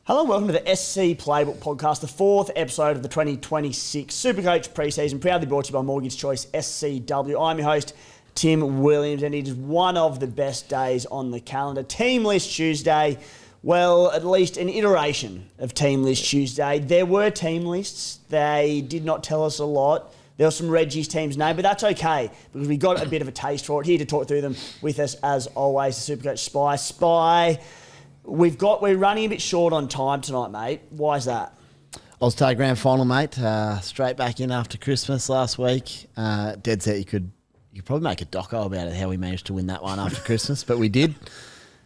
Hello and welcome to the SC Playbook podcast, the fourth episode of the 2026 Supercoach preseason, proudly brought to you by Mortgage Choice SCW. I'm your host, Tim Williams, and it is one of the best days on the calendar. Team List Tuesday, well, at least an iteration of Team List Tuesday. There were team lists. They did not tell us a lot. There was some Reggie's team's name, but that's okay because we got a bit of a taste for it. Here to talk through them with us, as always, the Supercoach Spy. Spy, we're running a bit short on time tonight, mate. Why is that? Oztag Grand Final, mate. Straight back in after Christmas last week. Dead set, you could probably make a doco about it, how we managed to win that one after Christmas, but we did.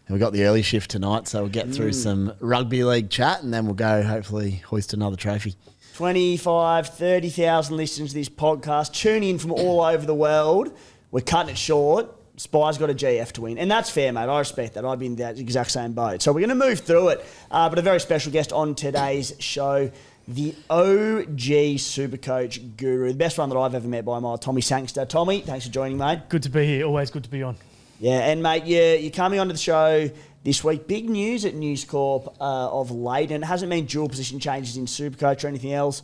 And we got the early shift tonight, so we'll get through some rugby league chat and then we'll go hopefully hoist another trophy. 25, 30,000 listeners to this podcast, tune in from all over the world. We're cutting it short. Spy's got a GF to win. And that's fair, mate. I respect that. I've been in that exact same boat. So we're going to move through it. But a very special guest on today's show, the OG Supercoach guru, the best one that I've ever met by a mile, Tommy Sangster. Tommy, thanks for joining, mate. Good to be here. Always good to be on. Yeah, and mate, you're coming onto the show this week. Big news at News Corp of late, and it hasn't been dual position changes in Supercoach or anything else.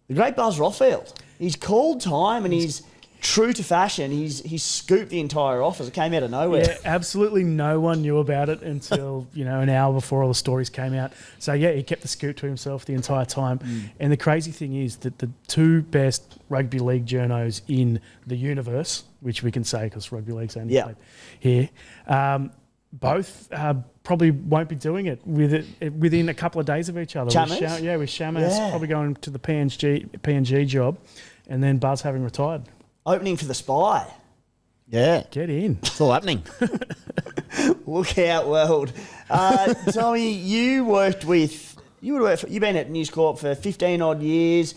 The great Buzz Rothfield. He's called time and he's true to fashion. He's scooped the entire office. It came out of nowhere. Yeah, absolutely no one knew about it until, an hour before all the stories came out. So, yeah, he kept the scoop to himself the entire time. And the crazy thing is that the two best rugby league journos in the universe, which we can say because rugby league's only played here, both probably won't be doing it within a couple of days of each other. Shamas? With Shamas probably going to the PNG job and then Buzz having retired. Opening for the Spy. Yeah. Get in. It's all happening. Look out, world. Tommy, you've been at News Corp for 15 odd years,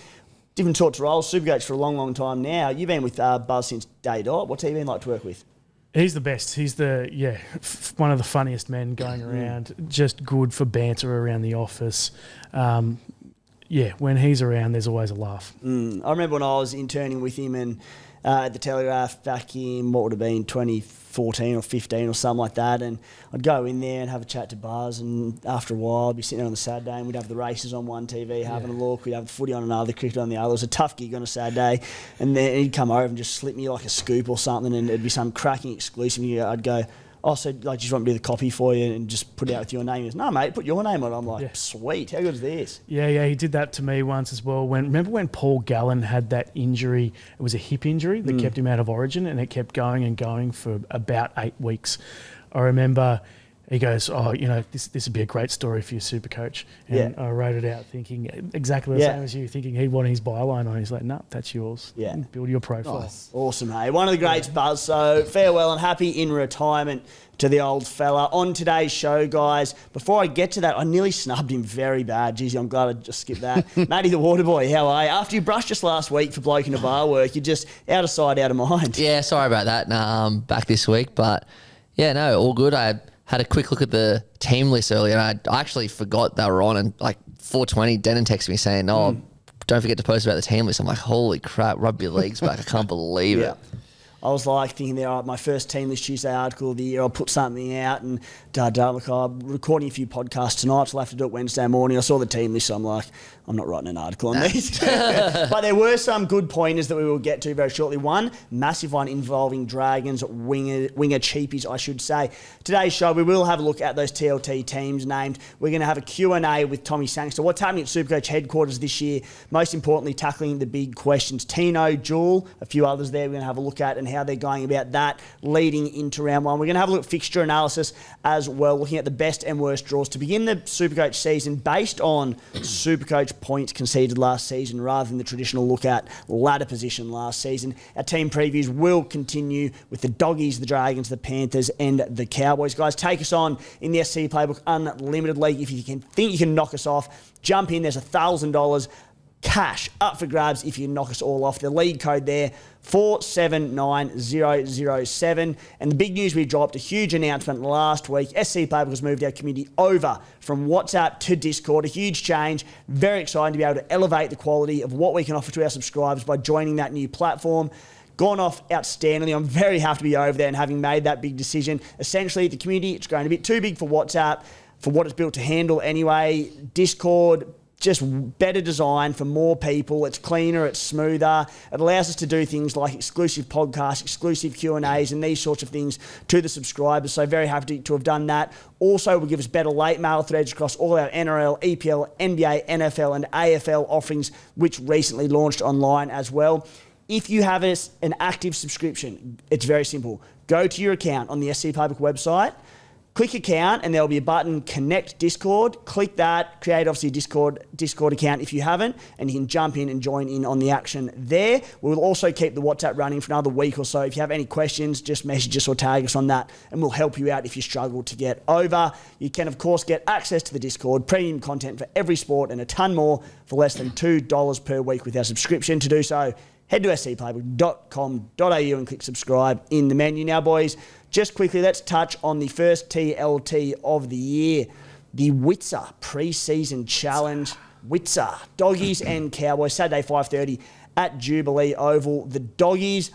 different sorts of roles, Supercoach for a long, long time now. You've been with Buzz since day dot. What's he been like to work with? He's the best. He's one of the funniest men going around. Just good for banter around the office. When he's around, there's always a laugh. I remember when I was interning with him and at the Telegraph back in, what would have been, 2014 or 15 or something like that, and I'd go in there and have a chat to Buzz, and after a while I'd be sitting there on the Saturday and we'd have the races on one TV having a look, we'd have the footy on another, cricket on the other. It was a tough gig on a Saturday, and then he'd come over and just slip me like a scoop or something, and it'd be some cracking exclusive. I'd go, so just want me to do the copy for you and just put it out with your name? He goes, no, mate, put your name on it. I'm like, sweet, how good is this? Yeah, he did that to me once as well. Remember when Paul Gallen had that injury? It was a hip injury that kept him out of Origin, and it kept going and going for about 8 weeks. I remember he goes, this would be a great story for your Supercoach. And I wrote it out thinking exactly the same as you, thinking he'd want his byline on. He's like, no, that's yours. Yeah. Build your profile. Nice. Awesome, hey. One of the greats, Buzz. So farewell and happy in retirement to the old fella. On today's show, guys, before I get to that, I nearly snubbed him very bad. Geez, I'm glad I just skipped that. Matty the Waterboy, how are you? After you brushed us last week for bloke in the bar work, you're just out of sight, out of mind. Yeah, sorry about that. Back this week, but all good. I had a quick look at the team list earlier, and I actually forgot they were on, and like 4:20, Denon texted me saying, don't forget to post about the team list. I'm like, holy crap, rugby league's back. I can't believe it. I was like thinking there, my first Team List Tuesday article of the year, I'll put something out and look, I'm recording a few podcasts tonight, so I'll have to do it Wednesday morning. I saw the team list, so I'm like, I'm not writing an article on these. But there were some good pointers that we will get to very shortly. One, massive one involving Dragons, winger cheapies, I should say. Today's show, we will have a look at those TLT teams named. We're going to have a Q&A with Tommy Sangster. What's happening at Supercoach headquarters this year? Most importantly, tackling the big questions. Tino, Jewel, a few others there we're going to have a look at and how they're going about that leading into round one. We're going to have a look at fixture analysis as well, looking at the best and worst draws to begin the Supercoach season based on Supercoach points conceded last season rather than the traditional look at ladder position last season. Our team previews will continue with the Doggies, the Dragons, the Panthers and the Cowboys. Guys, take us on in the SC Playbook Unlimited League. If you think you can knock us off, jump in. There's $1,000 cash up for grabs if you knock us all off. The league code there, 479007. And the big news, we dropped a huge announcement last week. SC Playbook has moved our community over from WhatsApp to Discord. A huge change. Very exciting to be able to elevate the quality of what we can offer to our subscribers by joining that new platform. Gone off outstandingly. I'm very happy to be over there and having made that big decision. Essentially, the community, it's grown a bit too big for WhatsApp. for what it's built to handle anyway. Discord, just better design for more people. It's cleaner, it's smoother. It allows us to do things like exclusive podcasts, exclusive Q&As and these sorts of things to the subscribers. So very happy to have done that. Also will give us better late mail threads across all our NRL, EPL, NBA, NFL and AFL offerings, which recently launched online as well. If you have an active subscription, it's very simple. Go to your account on the SC Playbook website, click account, and there'll be a button, Connect Discord. Click that, create obviously a Discord account if you haven't, and you can jump in and join in on the action there. We'll also keep the WhatsApp running for another week or so. If you have any questions, just message us or tag us on that, and we'll help you out if you struggle to get over. You can, of course, get access to the Discord, premium content for every sport, and a ton more for less than $2 per week with our subscription. To do so, head to scplaybook.com.au and click subscribe in the menu. Now, boys, just quickly, let's touch on the first TLT of the year, the Witzer pre-season challenge. Witzer, Doggies and Cowboys, Saturday 5:30 at Jubilee Oval. The Doggies,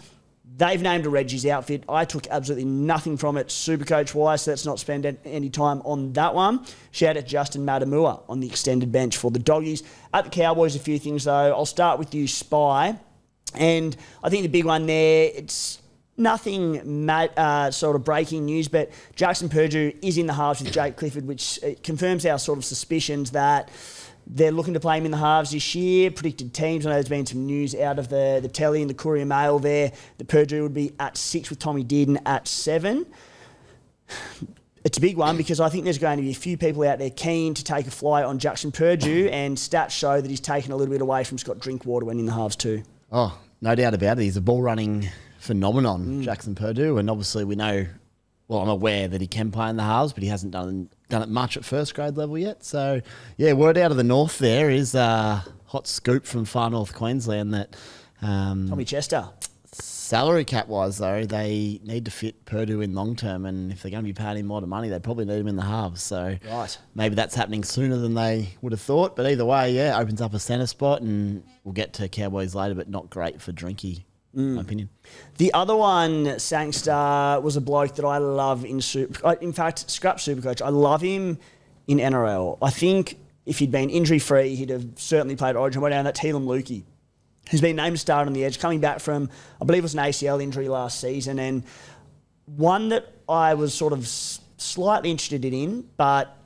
they've named a Reggie's outfit. I took absolutely nothing from it Supercoach-wise, so let's not spend any time on that one. Shout out to Justin Matamua on the extended bench for the Doggies. At the Cowboys, a few things though. I'll start with you, Spy. And I think the big one there, it's nothing sort of breaking news, but Jackson Purdue is in the halves with Jake Clifford, which confirms our sort of suspicions that they're looking to play him in the halves this year. Predicted teams, I know there's been some news out of the Telly and the Courier Mail there. The Purdue would be at 6 with Tommy Dearden at 7. It's a big one because I think there's going to be a few people out there keen to take a fly on Jackson Purdue, and stats show that he's taken a little bit away from Scott Drinkwater when in the halves too. Oh, no doubt about it. He's a ball-running phenomenon, Jackson Purdue, and obviously we know, well, I'm aware that he can play in the halves, but he hasn't done it much at first grade level yet. So, yeah, word out of the north there is a hot scoop from far north Queensland that... Tommy Chester. Salary cap-wise, though, they need to fit Purdue in long-term, and if they're going to be paying him a lot of money, they probably need him in the halves. So right. Maybe that's happening sooner than they would have thought. But either way, yeah, opens up a centre spot, and we'll get to Cowboys later, but not great for Drinky, in my opinion. The other one, Sangster, was a bloke that I love in fact, scrap Supercoach. I love him in NRL. I think if he'd been injury-free, he'd have certainly played Origin. Way down, that's Helam Lukey, who's been named to start on the edge, coming back from, I believe it was an ACL injury last season, and one that I was sort of slightly interested in, but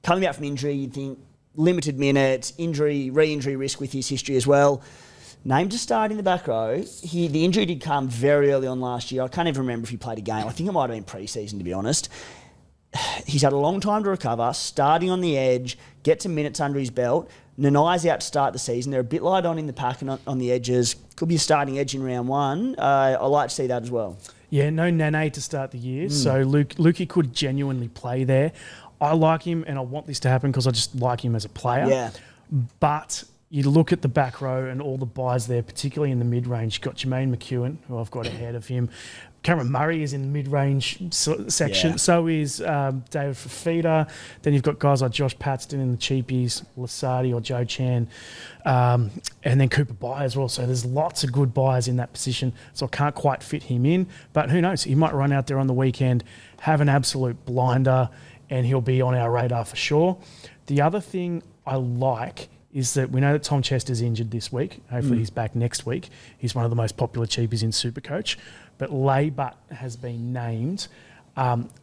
coming back from injury, you'd think limited minutes, re-injury risk with his history as well. Named to start in the back row. The injury did come very early on last year. I can't even remember if he played a game. I think it might have been pre-season, to be honest. He's had a long time to recover, starting on the edge, get some minutes under his belt. Nanai's out to start the season. They're a bit light on in the pack and on the edges. Could be a starting edge in round one. I like to see that as well. Yeah, no Nane to start the year, so Lukey could genuinely play there. I like him, and I want this to happen because I just like him as a player. Yeah. But you look at the back row and all the buys there, particularly in the mid-range. You've got Jermaine McEwen, who I've got ahead of him. Cameron Murray is in the mid-range section. Yeah. So is David Fafita. Then you've got guys like Josh Paxton in the cheapies, Lasardi or Joe Chan, and then Cooper Bye as well. So there's lots of good buyers in that position. So I can't quite fit him in. But who knows? He might run out there on the weekend, have an absolute blinder, and he'll be on our radar for sure. The other thing I like is that we know that Tom Chester's injured this week. Hopefully he's back next week. He's one of the most popular cheapies in Supercoach. But Laybutt has been named.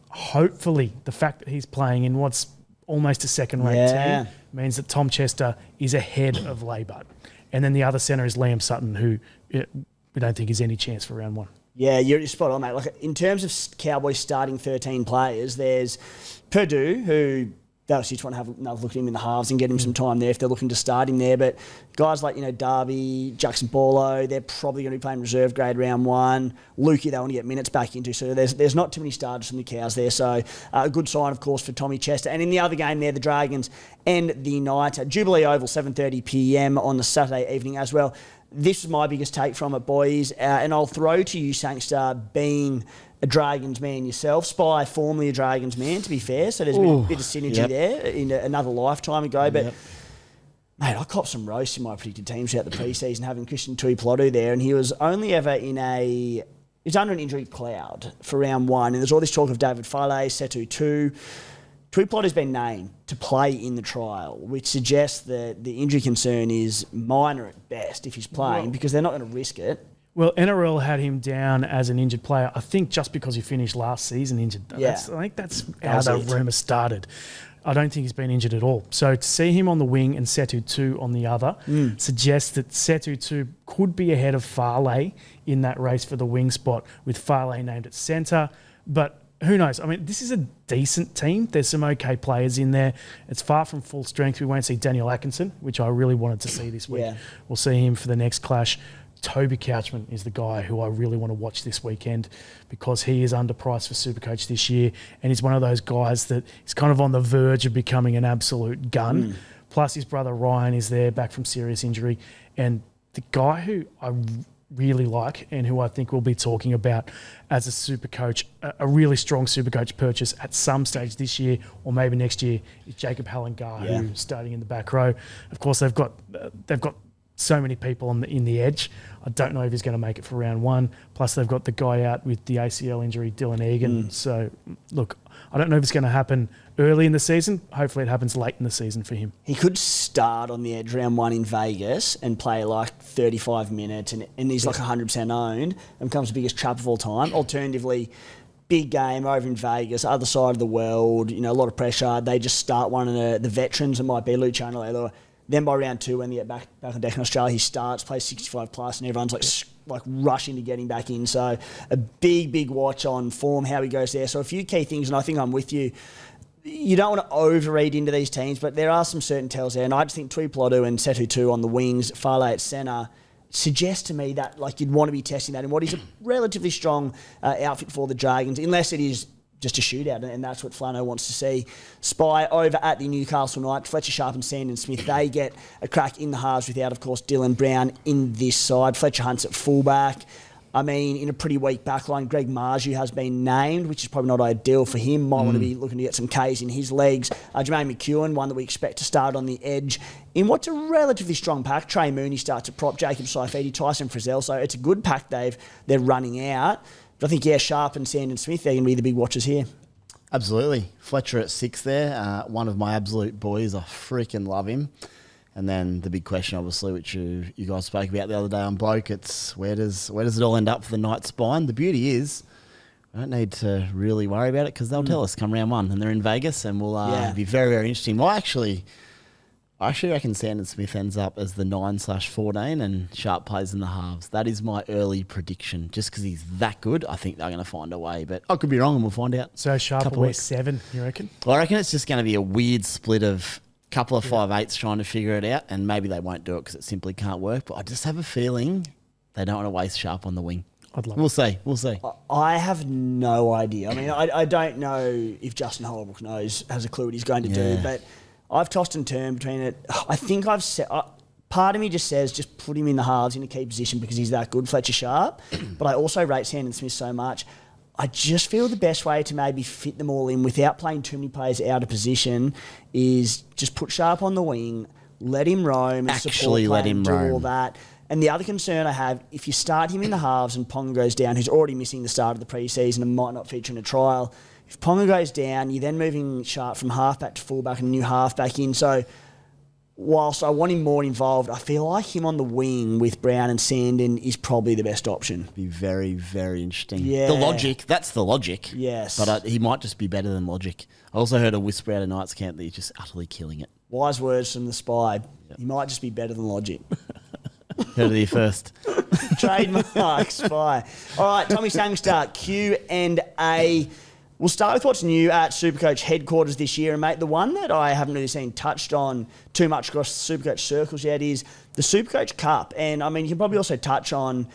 Hopefully the fact that he's playing in what's almost a second-rate team means that Tom Chester is ahead of Laybutt. And then the other centre is Liam Sutton, who we don't think is any chance for round one. Yeah, you're spot on, mate. Like, in terms of Cowboys starting 13 players, there's Purdue, who they obviously just want to have another look at him in the halves and get him some time there if they're looking to start him there. But guys like, Darby, Jackson Borlo, they're probably going to be playing reserve grade round one. Lukey, they want to get minutes back into. So there's not too many starters from the Cows there. So a good sign, of course, for Tommy Chester. And in the other game there, the Dragons and the Knights at Jubilee Oval, 7:30 p.m. on the Saturday evening as well. This is my biggest take from it, boys. And I'll throw to you, Sangster, being a Dragons man yourself. Spy, formerly a Dragons man, to be fair. So there's a bit of synergy there in another lifetime ago. But, mate, I copped some roasts in my predicted teams throughout the preseason, having Christian Tuipulotu there, and he was only ever he was under an injury cloud for round one. And there's all this talk of David Fale, Setu 2. Tuipulotu's been named to play in the trial, which suggests that the injury concern is minor at best if he's playing, because they're not going to risk it. Well, NRL had him down as an injured player, I think just because he finished last season injured. Yeah. I think that's how the rumour started. I don't think he's been injured at all. So to see him on the wing and Setu on the other suggests that Setu could be ahead of Farley in that race for the wing spot, with Farley named at centre. But who knows? I mean, this is a decent team. There's some okay players in there. It's far from full strength. We won't see Daniel Atkinson, which I really wanted to see this week. Yeah. We'll see him for the next clash. Toby Couchman is the guy who I really want to watch this weekend, because he is underpriced for Supercoach this year, and he's one of those guys that is kind of on the verge of becoming an absolute gun. Plus his brother Ryan is there, back from serious injury, and the guy who I really like and who I think we'll be talking about as a Supercoach, a really strong Supercoach purchase at some stage this year or maybe next year, is Jacob Hallengar, who's starting in the back row. Of course, they've got so many people in the edge. I don't know if he's going to make it for round one. Plus, they've got the guy out with the ACL injury, Dylan Egan. So, look, I don't know if it's going to happen early in the season. Hopefully it happens late in the season for him. He could start on the edge round one in Vegas and play like 35 minutes and he's like 100% owned and becomes the biggest trap of all time. Alternatively, big game over in Vegas, other side of the world, a lot of pressure. They just start one of the veterans. It might be Luciano Leilua. Then by round two, when they get back on deck in Australia, he starts, plays 65 plus, and everyone's like rushing to get him back in. So a big watch on form, how he goes there. So a few key things, and I think I'm with you. You don't want to overread into these teams, but there are some certain tells there. And I just think Tuipulotu and Setu on the wings, Farley at centre, suggests to me that you'd want to be testing that in what is a relatively strong outfit for the Dragons, unless it is just a shootout, and that's what Flano wants to see. Spy over at the Newcastle Knights, Fletcher Sharp and Sandon Smith, they get a crack in the halves without, of course, Dylan Brown in this side. Fletcher Hunt's at fullback. I mean, in a pretty weak backline, Greg Marju has been named, which is probably not ideal for him. Might want to be looking to get some Ks in his legs. Jermaine McEwen, one that we expect to start on the edge. In what's a relatively strong pack, Trey Mooney starts at prop, Jacob Saifidi, Tyson Frizzell. So it's a good pack they're running out. But I think, Sharp and Sandon Smith, they're going to be the big watchers here. Absolutely. Fletcher at 6 there. One of my absolute boys. I freaking love him. And then the big question, obviously, which you guys spoke about the other day on Bloke, it's where does it all end up for the Knights spine? The beauty is we don't need to really worry about it because they'll tell us come round one, and they're in Vegas, and we'll be very, very interesting. Well, I actually reckon Sandon Smith ends up as the 9/14 and Sharp plays in the halves. That is my early prediction. Just because he's that good, I think they're going to find a way. But I could be wrong and we'll find out. So Sharp will wear 7, you reckon? Well, I reckon it's just going to be a weird split of a couple of 5/8s trying to figure it out, and maybe they won't do it because it simply can't work. But I just have a feeling they don't want to waste Sharp on the wing. We'll see. I have no idea. I mean, I don't know if Justin Holbrook has a clue what he's going to do, but I've tossed and turned between it. I think I've said... part of me just says just put him in the halves in a key position because he's that good, Fletcher Sharp. But I also rate Sandon Smith so much. I just feel the best way to maybe fit them all in without playing too many players out of position is just put Sharp on the wing, let him roam, and support play and do all that. And the other concern I have, if you start him in the halves and Ponga goes down, who's already missing the start of the pre-season and might not feature in a trial, if Ponga goes down, you're then moving Sharp from halfback to fullback and a new halfback in. So whilst I want him more involved, I feel like him on the wing with Brown and Sandon is probably the best option. Be very, very interesting. Yeah. That's the logic. Yes. But he might just be better than logic. I also heard a whisper out of Knights camp that he's just utterly killing it. Wise words from the spy. Yep. He might just be better than logic. Heard it here first. Trademark spy. All right, Tommy Sangster, Q&A. We'll start with what's new at Supercoach headquarters this year. And, mate, the one that I haven't really seen touched on too much across Supercoach circles yet is the Supercoach Cup. And, I mean, you can probably also touch on,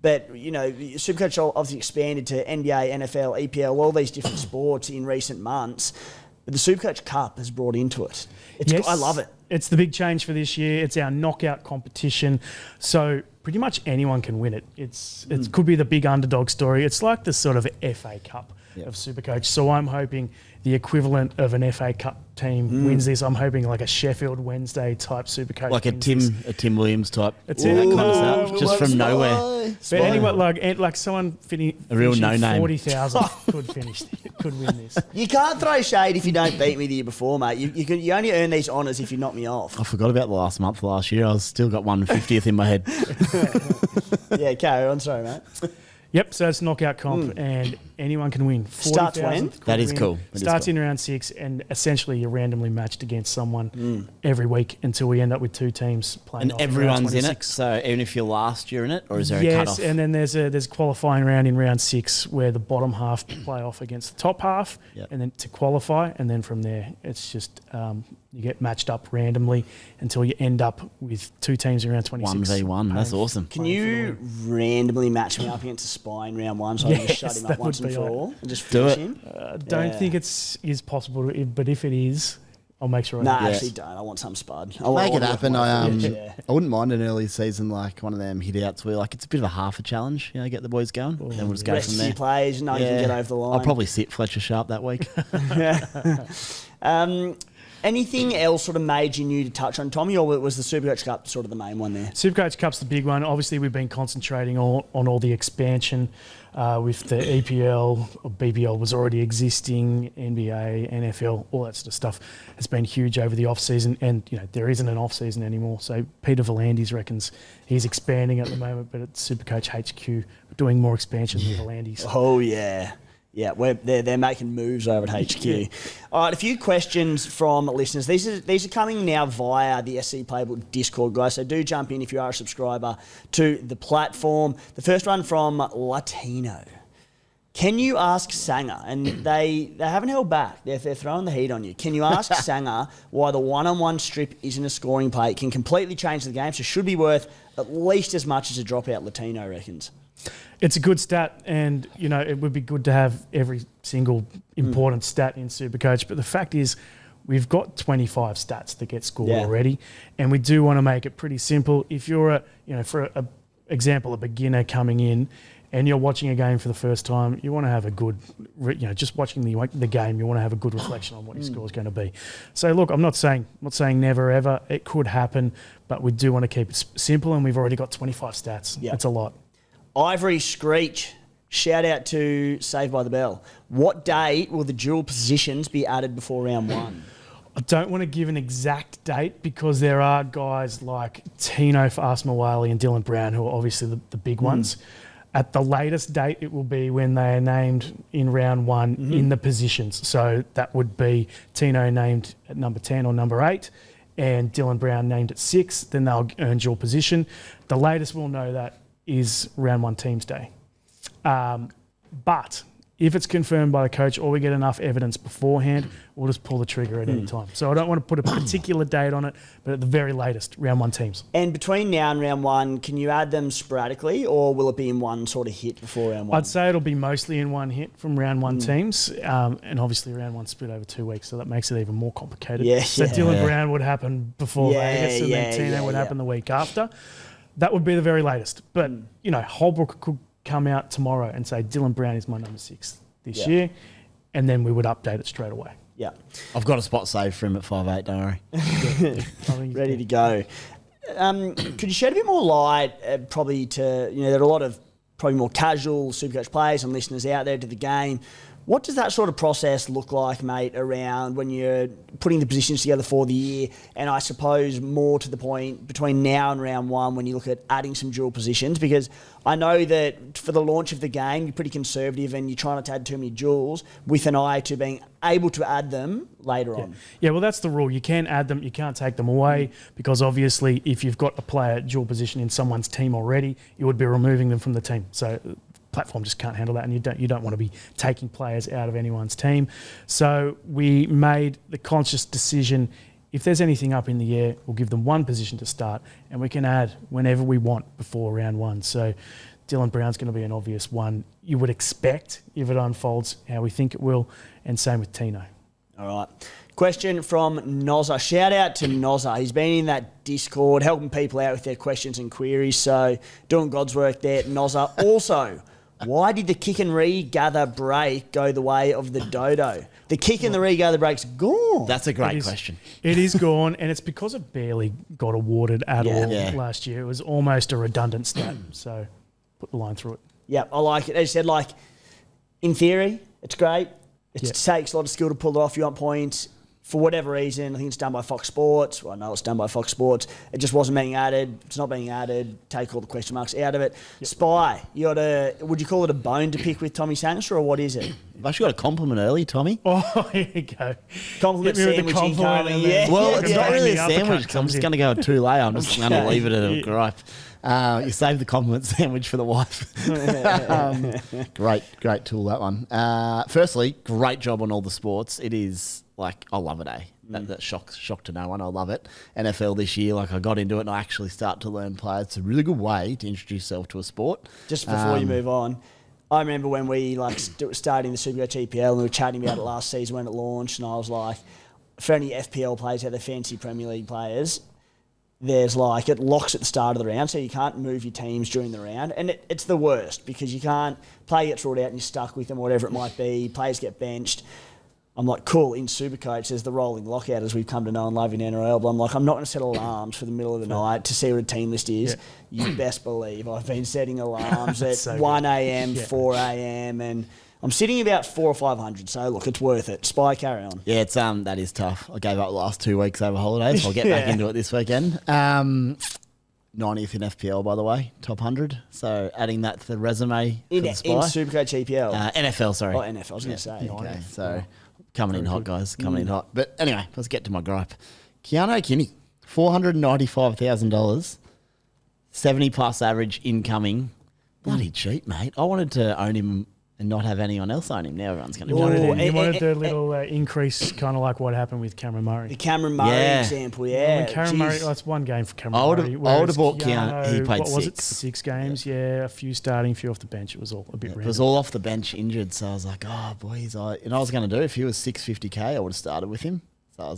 but, Supercoach obviously expanded to NBA, NFL, EPL, all these different sports in recent months. But the Supercoach Cup has brought into it. I love it. It's the big change for this year. It's our knockout competition. So pretty much anyone can win it. It could be the big underdog story. It's like the sort of FA Cup of Supercoach. So I'm hoping the equivalent of an FA Cup team wins this. I'm hoping like a Sheffield Wednesday type Supercoach. Like a Tim Williams type. That's that it. kind of stuff. Just from nowhere. But anyway, like someone a real no-name. 40,000 could win this. You can't throw shade if you don't beat me the year before, mate. You only earn these honours if you knock me off. I forgot about the last year. I still got 150th in my head. Yeah, carry on. Sorry, mate. Yep, so it's knockout comp and anyone can win. Starts when? That is cool. Starts in round 6 and essentially you're randomly matched against someone every week until we end up with 2 teams playing. And everyone's in it, so even if you're last, you're in it, or is there a cut-off? Yes, and then there's a qualifying round in round 6 where the bottom half play off against the top half and then to qualify, and then from there it's just you get matched up randomly until you end up with 2 teams in round 26. 1v1, that's awesome. Can you randomly match me up against a spy in round 1 so I can just shut him up once and for all and just finish him? Don't think it's possible, but if it is, I'll make sure. Actually don't. I want some spud. Make it happen. I wouldn't mind an early season like one of them hit outs where like it's a bit of a half a challenge. Get the boys going. Then we'll just go from there. Players, no, you can get over the line. I'll probably sit Fletcher Sharp that week. Anything else sort of major you need to touch on, Tommy, or was the Supercoach Cup sort of the main one there? Supercoach Cup's the big one. Obviously, we've been concentrating on all the expansion with the EPL, or BBL was already existing, NBA, NFL, all that sort of stuff has been huge over the off-season, and there isn't an off-season anymore. So Peter Volandis reckons he's expanding at the moment, but at Supercoach HQ, we're doing more expansion than Volandis. Oh, yeah. Yeah, they're making moves over at HQ. Yeah. All right, a few questions from listeners. These are coming now via the SC Playbook Discord, guys. So do jump in if you are a subscriber to the platform. The first one from Latino. Can you ask Sanger, and they haven't held back, they're throwing the heat on you. Can you ask Sanger why the one-on-one strip isn't a scoring play? It can completely change the game, so should be worth at least as much as a dropout, Latino reckons. It's a good stat, and it would be good to have every single important stat in Supercoach. But the fact is, we've got 25 stats that get scored already, and we do want to make it pretty simple. If you're for example, a beginner coming in, and you're watching a game for the first time, you want to have a good, just watching the game, you want to have a good reflection on what your score is going to be. So look, I'm not saying never ever. It could happen, but we do want to keep it simple, and we've already got 25 stats. Yep. That's a lot. Ivory Screech, shout out to Saved by the Bell. What date will the dual positions be added before round 1? I don't want to give an exact date because there are guys like Tino for Asmawali and Dylan Brown who are obviously the big ones. At the latest date, it will be when they are named in round 1 in the positions. So that would be Tino named at number 10 or number 8 and Dylan Brown named at 6. Then they'll earn dual position. The latest we'll know that is round 1 teams day. But if it's confirmed by the coach or we get enough evidence beforehand, we'll just pull the trigger at any time. So I don't want to put a particular date on it, but at the very latest, round 1 teams. And between now and round 1, can you add them sporadically or will it be in one sort of hit before round 1? I'd say it'll be mostly in one hit from round 1 teams, and obviously round 1 split over 2 weeks, so that makes it even more complicated. So Dylan Brown would happen before Vegas, and then Tino would happen the week after. That would be the very latest. But, Holbrook could come out tomorrow and say Dylan Brown is my number 6 this year, and then we would update it straight away. Yeah. I've got a spot saved for him at 5'8", don't worry. Ready to go. Could you shed a bit more light probably to, there are a lot of probably more casual Supercoach players and listeners out there to the game. What does that sort of process look like, mate, around when you're putting the positions together for the year? And I suppose more to the point between now and round 1 when you look at adding some dual positions, because I know that for the launch of the game, you're pretty conservative and you're trying not to add too many duals with an eye to being able to add them later on. Yeah, well, that's the rule. You can add them, you can't take them away, because obviously if you've got a player dual position in someone's team already, you would be removing them from the team. So platform just can't handle that, and you don't want to be taking players out of anyone's team. So we made the conscious decision, if there's anything up in the air, we'll give them one position to start, and we can add whenever we want before round 1. So Dylan Brown's going to be an obvious one. You would expect if it unfolds how we think it will, and same with Tino. All right. Question from Nozza. Shout out to Nozza. He's been in that Discord helping people out with their questions and queries, so doing God's work there, Nozza. Also, why did the kick and regather break go the way of the dodo? The kick and the re-go the break's gone. That's a great question. It is gone, and it's because it barely got awarded at all Yeah. last year. It was almost a redundant stat, so put the line through it. Yeah, I like it. As you said, like, in theory, it's great. It takes a lot of skill to pull it off. You want points. For whatever reason, I think it's done by Fox Sports. Well, I know it's done by Fox Sports. It just wasn't being added. It's not being added. Take all the question marks out of it. Yep. Spy, would you call it a bone to pick with Tommy Sangster, or what is it? I've actually got a compliment early, Tommy. Oh, here you go. Compliment sandwich incoming. Yeah. Well, it's not really a The sandwich. uppercut I'm just comes going to go with Tule. I'm just going to leave it at a gripe. You saved the compliment sandwich for the wife. Great tool, that one. Firstly, great job on all the sports. It is, like, I love it, eh? That shock to no one. I love it. NFL this year, like, I got into it and I actually start to learn players. It's a really good way to introduce yourself to a sport. Just before you move on, I remember when we starting the Supercoach EPL and we were chatting about it last season when it launched, and I was like, for any FPL players out there, fancy Premier League players, there's like, it locks at the start of the round, so you can't move your teams during the round. And it's the worst because you can't, player gets ruled out and you're stuck with them, whatever it might be, players get benched. I'm like, cool, in Supercoach, there's the rolling lockout as we've come to know and love in NRL, but I'm like, I'm not going to set alarms for the middle of the night to see what a team list is. Yeah. You best believe I've been setting alarms at so 1 a.m., 4 a.m, and I'm sitting about 400 or 500, so look, it's worth it. Spy, carry on. Yeah, it's that is tough. I gave up the last 2 weeks over holidays. I'll get back into it this weekend. 90th in FPL, by the way, top 100. So adding that to the resume in Spy. In Supercoach EPL? NFL, sorry. Oh, NFL, I was going to say. Okay, so coming in hot, guys. Coming in hot. But anyway, let's get to my gripe. Keanu Kinney, $495,000, 70-plus average incoming. Bloody cheap, mate. I wanted to own him and not have anyone else own him. Now everyone's going to You wanted the little increase, kind of like what happened with Cameron Murray. The Cameron Murray example, Cameron Murray, that's one game for Cameron Murray. I would have bought Keanu. He played what 6. Was it? 6 games, a few starting, a few off the bench. It was all a bit random. It was all off the bench injured, so I was like, oh, boys. And I was going to do, if he was $650K, I would have started with him. So I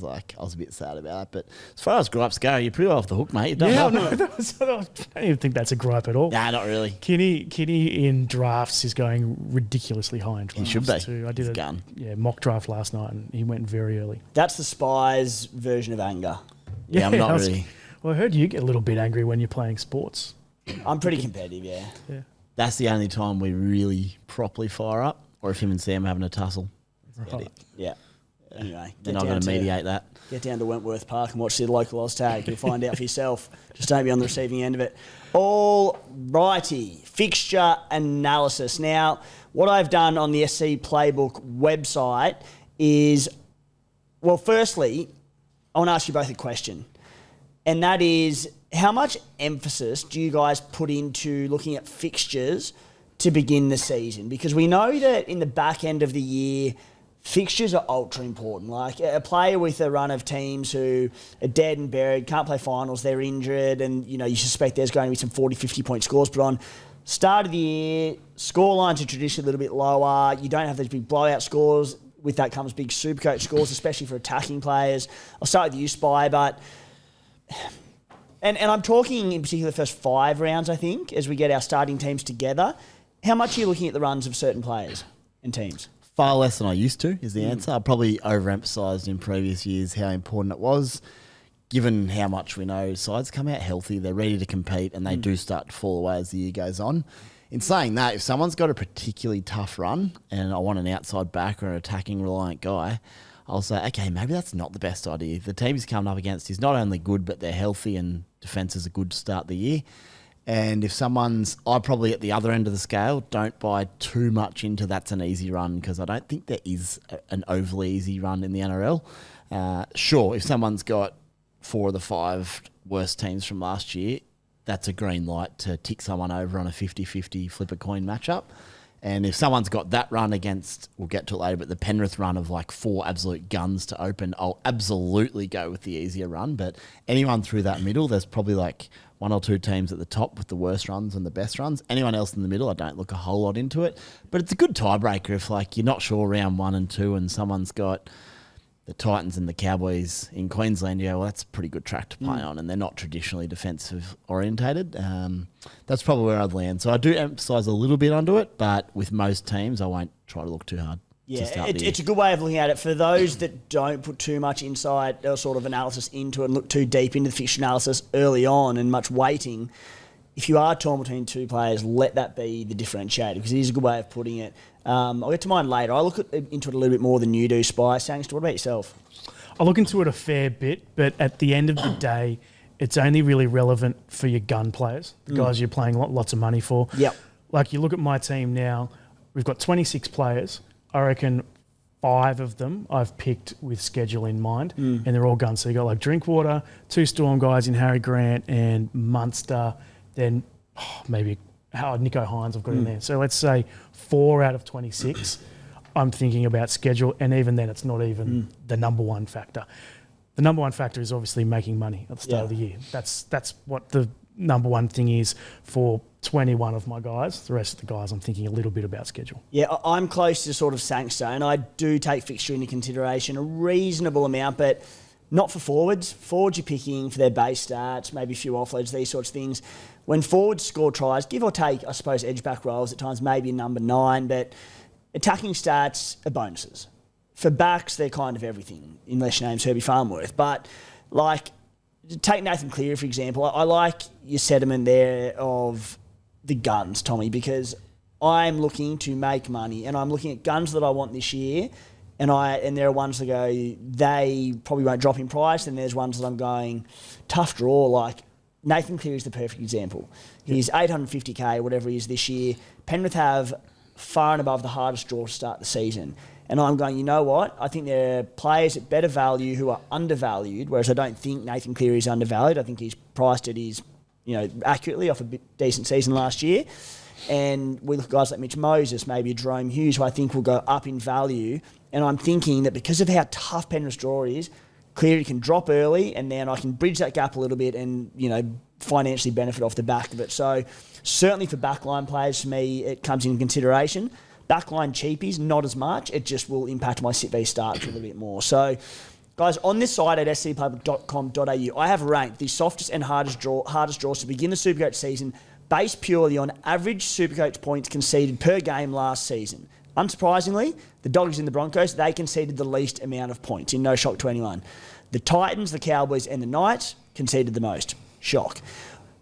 was a bit sad about it. But as far as gripes go, you're pretty well off the hook, mate. I don't even think that's a gripe at all. Nah, not really. Kinney in drafts is going ridiculously high in drafts. He should be. Too. I did a mock draft last night and he went very early. That's the Spy's version of anger. Yeah, I'm not really. Well, I heard you get a little bit angry when you're playing sports. I'm pretty competitive, yeah. That's the only time we really properly fire up, or if him and Sam are having a tussle. Right. Yeah. Anyway, they're not going to mediate that. Get down to Wentworth Park and watch the local Oz tag. You'll find out for yourself. Just don't be on the receiving end of it. All righty. Fixture analysis. Now, what I've done on the SC Playbook website is, well, firstly, I want to ask you both a question. And that is, how much emphasis do you guys put into looking at fixtures to begin the season? Because we know that in the back end of the year, fixtures are ultra important. Like a player with a run of teams who are dead and buried, can't play finals, they're injured, and you suspect there's going to be some 40, 50-point scores put on. Start of the year, score lines are traditionally a little bit lower. You don't have those big blowout scores. With that comes big Supercoach scores, especially for attacking players. I'll start with you, Spy, but... And I'm talking in particular the first 5 rounds, I think, as we get our starting teams together. How much are you looking at the runs of certain players and teams? Far less than I used to is the answer. I probably overemphasised in previous years how important it was, given how much we know sides come out healthy, they're ready to compete, and they do start to fall away as the year goes on. In saying that, if someone's got a particularly tough run and I want an outside back or an attacking reliant guy, I'll say, okay, maybe that's not the best idea. The team he's coming up against is not only good, but they're healthy and defence is a good to start the year. And if I probably at the other end of the scale, don't buy too much into that's an easy run, because I don't think there is an overly easy run in the NRL. Sure, if someone's got 4 of the 5 worst teams from last year, that's a green light to tick someone over on a 50-50 flip a coin matchup. And if someone's got that run against, we'll get to it later, but the Penrith run of like 4 absolute guns to open, I'll absolutely go with the easier run. But anyone through that middle, there's probably like 1 or 2 teams at the top with the worst runs and the best runs. Anyone else in the middle, I don't look a whole lot into it. But it's a good tiebreaker if like you're not sure round 1 and 2 and someone's got the Titans and the Cowboys in Queensland, well, that's a pretty good track to play on, and they're not traditionally defensive orientated. That's probably where I'd land. So I do emphasise a little bit onto it, but with most teams, I won't try to look too hard. Yeah, it's a good way of looking at it. For those that don't put too much insight or sort of analysis into it and look too deep into the fixture analysis early on and much waiting, if you are torn between two players, let that be the differentiator, because it is a good way of putting it. I'll get to mine later. I look into it a little bit more than you do, Spy. Sangster, what about yourself? I look into it a fair bit, but at the end of the day, it's only really relevant for your gun players, the guys you're playing lots of money for. Yep. Like, you look at my team now, we've got 26 players. I reckon 5 of them I've picked with schedule in mind, and they're all guns. So you got like Drinkwater, 2 Storm guys in Harry Grant and Munster, then maybe Nico Hines I've got in there. So let's say 4 out of 26 I'm thinking about schedule, and even then it's not even the number one factor. The number one factor is obviously making money at the start of the year. That's what the number one thing is for 21 of my guys. The rest of the guys, I'm thinking a little bit about schedule. Yeah, I'm close to sort of Sangster, and I do take fixture into consideration a reasonable amount, but not for forwards. Forwards you're picking for their base stats, maybe a few offloads, these sorts of things. When forwards score tries, give or take, I suppose, edge-back rolls at times, maybe a number 9, but attacking stats are bonuses. For backs, they're kind of everything, unless your name's Herbie Farnworth. But, like, take Nathan Cleary, for example. I like your sentiment there of the guns, Tommy, because I'm looking to make money, and I'm looking at guns that I want this year, and there are ones that go, they probably won't drop in price, and there's ones that I'm going, tough draw. Like, Nathan Cleary is the perfect example. He's 850k, whatever he is this year. Penrith have far and above the hardest draw to start the season. And I'm going, you know what? I think there are players at better value who are undervalued, whereas I don't think Nathan Cleary is undervalued. I think he's priced at his, accurately off a decent season last year. And we look at guys like Mitch Moses, maybe Jerome Hughes, who I think will go up in value. And I'm thinking that because of how tough Penrith's draw is, Cleary can drop early, and then I can bridge that gap a little bit and, financially benefit off the back of it. So certainly for backline players, for me, it comes into consideration. Backline cheapies, not as much. It just will impact my sit v starts a little bit more. So, guys, on this site at scplaybook.com.au, I have ranked the softest and hardest draws to begin the Supercoach season based purely on average Supercoach points conceded per game last season. Unsurprisingly, the Dogs and the Broncos, they conceded the least amount of points, in no shock to anyone. The Titans, the Cowboys and the Knights conceded the most. Shock.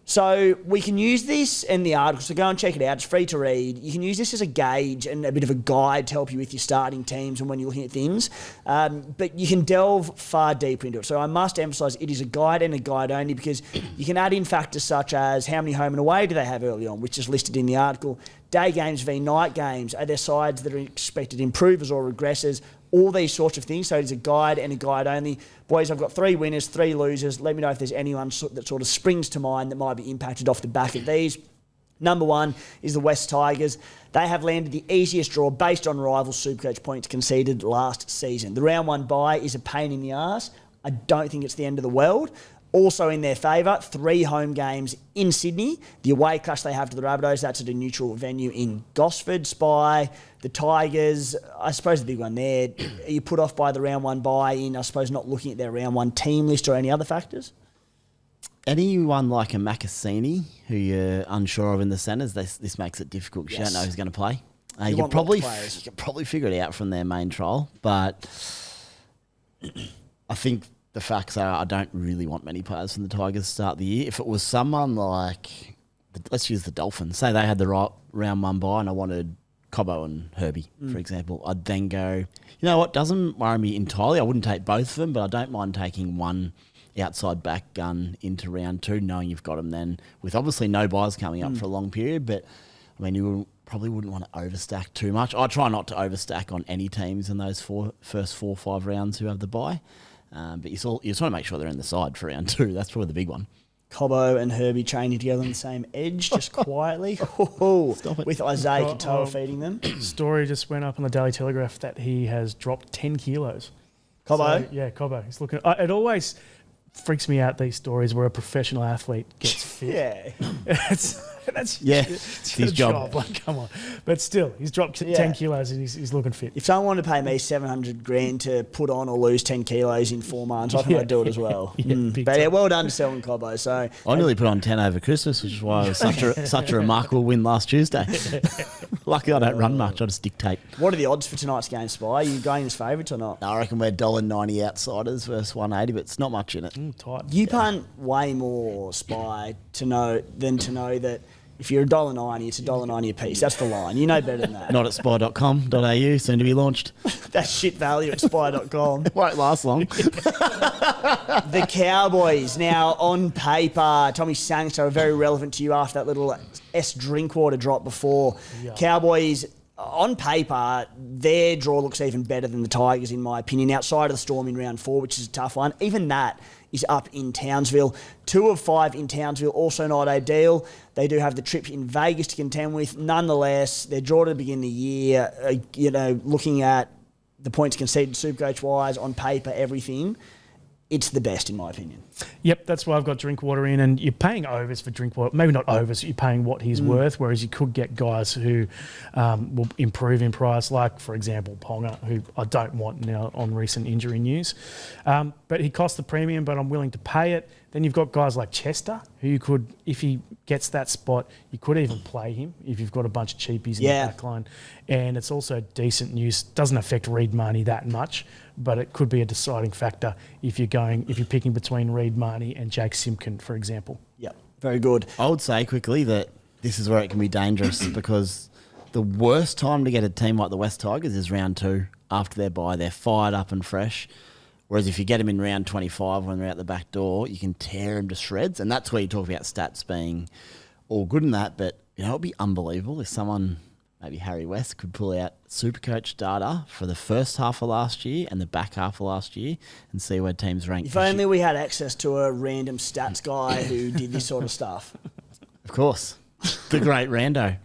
So we can use this in the article, so go and check it out. It's free to read. You can use this as a gauge and a bit of a guide to help you with your starting teams and when you're looking at things. But you can delve far deeper into it. So I must emphasise it is a guide and a guide only, because you can add in factors such as how many home and away do they have early on, which is listed in the article. Day games v night games. Are there sides that are expected improvers or regressors? All these sorts of things. So it is a guide and a guide only. Boys, I've got 3 winners, 3 losers. Let me know if there's anyone that sort of springs to mind that might be impacted off the back of these. Number 1 is the West Tigers. They have landed the easiest draw based on rival Supercoach points conceded last season. The round 1 bye is a pain in the arse. I don't think it's the end of the world. Also in their favour, 3 home games in Sydney. The away clash they have to the Rabbitohs, that's at a neutral venue in Gosford. Spy, the Tigers, I suppose the big one there. Are you put off by the round 1 bye in, I suppose, not looking at their round 1 team list or any other factors? Anyone like a Macassini, who you're unsure of in the centres, this makes it difficult because you don't know who's going to play. You can probably figure it out from their main trial, but I think the facts are I don't really want many players from the Tigers to start the year. If it was someone like, let's use the Dolphins, say they had the right round 1 bye and I wanted Cobbo and Herbie, for example, I'd then go, you know what, doesn't worry me entirely. I wouldn't take both of them, but I don't mind taking one outside back gun into round 2, knowing you've got them then, with obviously no buys coming up for a long period. But, I mean, you probably wouldn't want to overstack too much. I try not to overstack on any teams in those first 4 or 5 rounds who have the bye. But you just want to make sure they're in the side for round 2. That's probably the big one. Cobbo and Herbie training together on the same edge, just quietly. With Isaiah Katoa feeding them. Story just went up on the Daily Telegraph that he has dropped 10 kilos. Cobbo? So, yeah, Cobbo. He's looking. It always freaks me out, these stories where a professional athlete gets fit. That's his job. Like, come on. But still, he's dropped 10 kilos and he's looking fit. If someone wanted to pay me $700,000 to put on or lose 10 kilos in 4 months, I think I'd do it as well. But well done to selling Cobbo. So I nearly put on 10 over Christmas, which is why it was such a remarkable win last Tuesday. Luckily, I don't run much. I just dictate. What are the odds for tonight's game, Spy? Are you going as favourites or not? No, I reckon we're $1.90 outsiders versus 180, but it's not much in it. Tight. You punt way more, Spy, to know that if you're $1.90, it's $1.90 a piece. That's the line. You know better than that. Not at spy.com.au, soon to be launched. That's shit value at spy.com. It won't last long. The Cowboys, now on paper, Tommy Sangster are very relevant to you after that little Drinkwater drop before. Yeah. Cowboys, on paper, their draw looks even better than the Tigers, in my opinion, outside of the Storm in round 4, which is a tough one. Even that is up in Townsville. 2 of 5 in Townsville, also not ideal. They do have the trip in Vegas to contend with. Nonetheless, their draw to begin the year, looking at the points conceded Supercoach-wise, on paper, everything, it's the best in my opinion. Yep, that's why I've got Drinkwater in, and you're paying overs for Drinkwater. Maybe not overs, but you're paying what he's worth, whereas you could get guys who will improve in price, like, for example, Ponga, who I don't want now on recent injury news. But he costs the premium, but I'm willing to pay it. Then you've got guys like Chester, who you could, if he gets that spot, you could even play him if you've got a bunch of cheapies in the back line. And it's also decent news. Doesn't affect Reed Marnie that much, but it could be a deciding factor if you're picking between Reed Marnie and Jake Simpkin, for example. Yep, very good. I would say quickly that this is where it can be dangerous because the worst time to get a team like the West Tigers is round 2 after their bye. They're fired up and fresh. Whereas if you get them in round 25 when they're out the back door, you can tear them to shreds. And that's where you talk about stats being all good in that. But, it would be unbelievable if someone, maybe Harry West, could pull out Supercoach data for the first half of last year and the back half of last year and see where teams rank. If only we had access to a random stats guy who did this sort of stuff. Of course. The great Rando.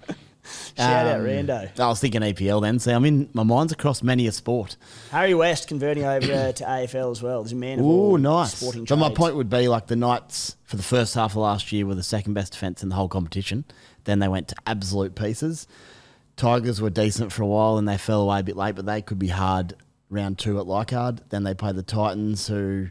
Shout out Rando. I was thinking EPL then. See, my mind's across many a sport. Harry West converting over to AFL as well. There's a man of Ooh, all nice. sporting But my trades. point would be like the Knights for the first half of last year were the second best defence in the whole competition. Then they went to absolute pieces. Tigers were decent for a while and they fell away a bit late, but they could be hard round 2 at Leichhardt. Then they played the Titans who,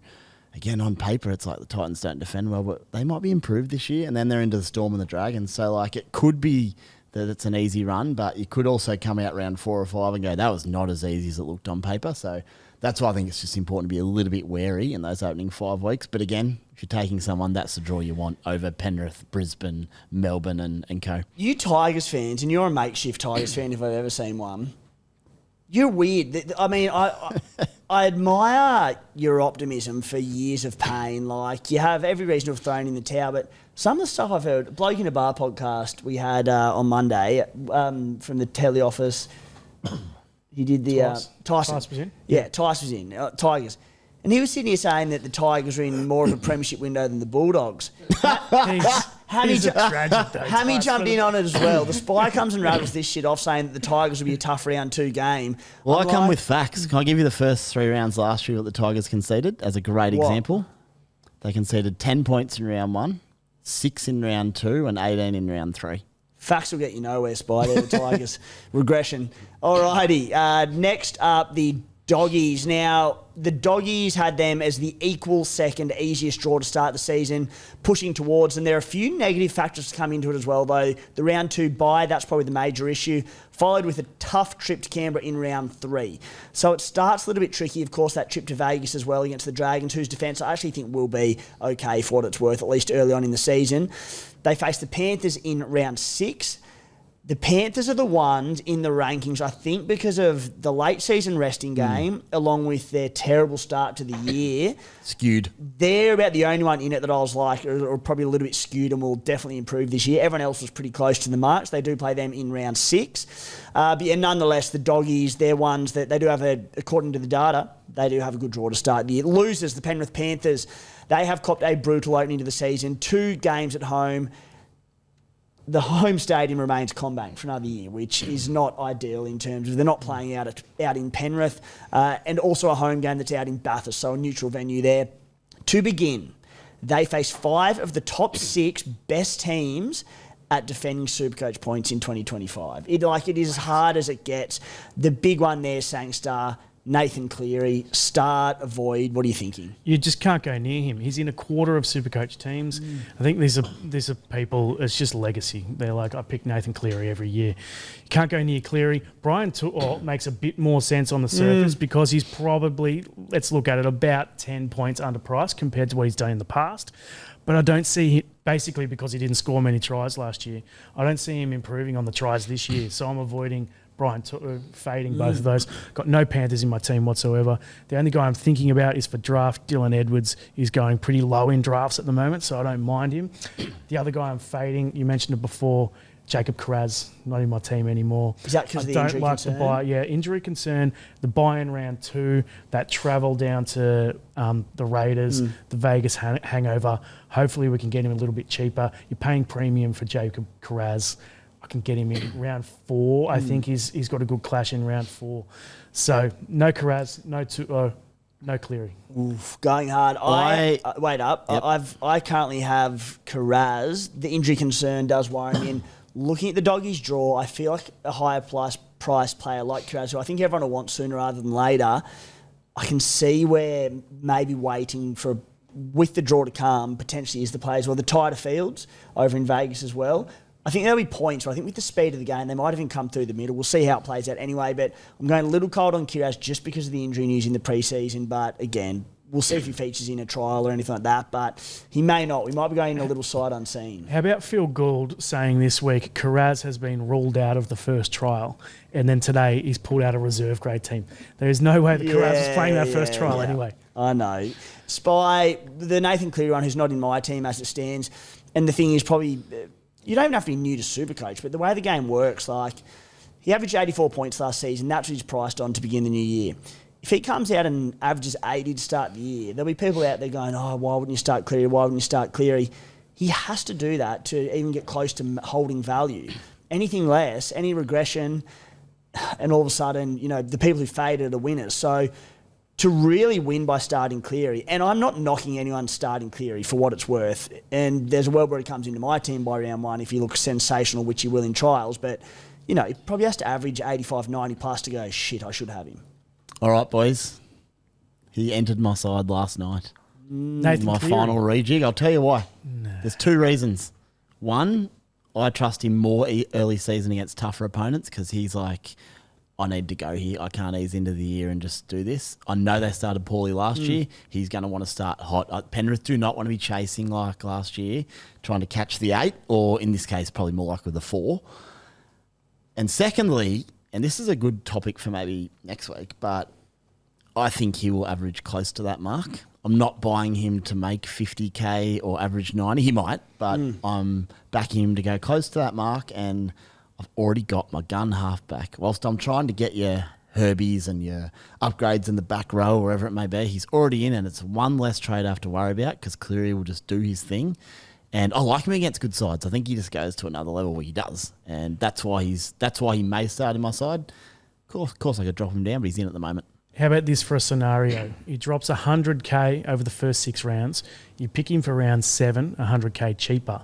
again, on paper, it's like the Titans don't defend well, but they might be improved this year. And then they're into the Storm and the Dragons. So, it could be that it's an easy run, but you could also come out round 4 or 5 and go, that was not as easy as it looked on paper. So that's why I think it's just important to be a little bit wary in those opening 5 weeks. But again, if you're taking someone, that's the draw you want over Penrith, Brisbane, Melbourne and co. You Tigers fans, and you're a makeshift Tigers fan if I've ever seen one, you're weird. I mean, I admire your optimism for years of pain. You have every reason to have thrown in the towel, but some of the stuff I've heard, Bloke in a Bar podcast we had on Monday from the telly office, he did the Tyson. Tyson was in? Yeah, Tyson was in, Tigers. And he was sitting here saying that the Tigers are in more of a premiership window than the Bulldogs. He's a tragic though. Hammy jumped in on it as well. The Spy comes and rattles this shit off saying that the Tigers will be a tough round 2 game. Well, I come with facts. Can I give you the first 3 rounds last year what the Tigers conceded as a great example? They conceded 10 points in round 1, 6 in round 2 and 18 in round 3. Facts will get you nowhere, Spy. They're the Tigers. Regression. Alrighty. Next up, the Doggies. Now, the Doggies had them as the equal second easiest draw to start the season, pushing towards them. There are a few negative factors to come into it as well, though. The round 2 bye, that's probably the major issue, followed with a tough trip to Canberra in round 3. So it starts a little bit tricky, of course, that trip to Vegas as well against the Dragons, whose defence I actually think will be okay for what it's worth, at least early on in the season. They face the Panthers in round 6. The Panthers are the ones in the rankings, I think, because of the late season resting game, along with their terrible start to the year. Skewed. They're about the only one in it that I was like, or probably a little bit skewed and will definitely improve this year. Everyone else was pretty close to the marks. They do play them in round 6. But yeah, nonetheless, the Doggies, they're ones that they do have according to the data, they do have a good draw to start the year. Losers, the Penrith Panthers, they have copped a brutal opening to the season. 2 games at home. The home stadium remains CommBank for another year, which is not ideal in terms of they're not playing out in Penrith, and also a home game that's out in Bathurst, so a neutral venue there. To begin, they face 5 of the top 6 best teams at defending Supercoach points in 2025. It is as hard as it gets. The big one there, Sangster, Nathan Cleary, start, avoid. What are you thinking? You just can't go near him. He's in a quarter of Supercoach teams. I think these are people, it's just legacy. They're like, I pick Nathan Cleary every year. You can't go near Cleary. Brian makes a bit more sense on the surface because he's probably, let's look at it, about 10 points underpriced compared to what he's done in the past. But I don't see it, basically because he didn't score many tries last year, I don't see him improving on the tries this year. So I'm avoiding Brian fading both of those. Got no Panthers in my team whatsoever. The only guy I'm thinking about is for draft. Dylan Edwards is going pretty low in drafts at the moment, so I don't mind him. The other guy I'm fading, you mentioned it before, Jacob Kiraz, not in my team anymore. Is that because of the injury concern? The buy. Yeah, injury concern. The buy in round 2, that travel down to the Raiders, the Vegas hangover. Hopefully we can get him a little bit cheaper. You're paying premium for Jacob Kiraz. I can get him in round 4. I think he's got a good clash in round 4. So no Kiraz, no Cleary. Oof, going hard. Wait up. Yep. I currently have Kiraz. The injury concern does worry me. And looking at the doggies draw, I feel like a higher price player like Kiraz, who I think everyone will want sooner rather than later. I can see where maybe waiting with the draw to come potentially is the players. Well, the tighter fields over in Vegas as well. I think there'll be points where I think with the speed of the game, they might even come through the middle. We'll see how it plays out anyway, but I'm going a little cold on Kiraz just because of the injury news in the preseason. But again, we'll see if he features in a trial or anything like that, but he may not. We might be going a little sight unseen. How about Phil Gould saying this week, Kiraz has been ruled out of the first trial, and then today he's pulled out a reserve grade team. There is no way that Kiraz is playing that first trial anyway. I know. Spy, the Nathan Cleary one, who's not in my team as it stands, and the thing is probably... You don't even have to be new to Supercoach, but the way the game works, like, he averaged 84 points last season. That's what he's priced on to begin the new year. If he comes out and averages 80 to start the year, there'll be people out there going, oh, why wouldn't you start Cleary? Why wouldn't you start Cleary? He has to do that to even get close to holding value. Anything less, any regression, and all of a sudden, the people who faded are winners. So to really win by starting Cleary, and I'm not knocking anyone starting Cleary for what it's worth, and there's a world where he comes into my team by round 1 if he looks sensational, which he will in trials, but, he probably has to average 85, 90 plus to go, shit, I should have him. All right, boys. He entered my side last night. Nathan my Cleary. final rejig. I'll tell you why. No. There's 2 reasons. One, I trust him more early season against tougher opponents because he's like... I need to go here. I can't ease into the year and just do this. I know they started poorly last year. He's going to want to start hot. Penrith do not want to be chasing like last year, trying to catch the 8, or in this case, probably more likely the 4. And secondly, and this is a good topic for maybe next week, but I think he will average close to that mark. I'm not buying him to make 50K or average 90. He might, but I'm backing him to go close to that mark, and I've already got my gun halfback. Whilst I'm trying to get your Herbies and your upgrades in the back row, wherever it may be, he's already in, and it's one less trade I have to worry about because Cleary will just do his thing. And I like him against good sides. I think he just goes to another level where he does, and that's why he may start in my side. Of course, I could drop him down, but he's in at the moment. How about this for a scenario? He drops 100K over the first 6 rounds. You pick him for round 7, 100K cheaper.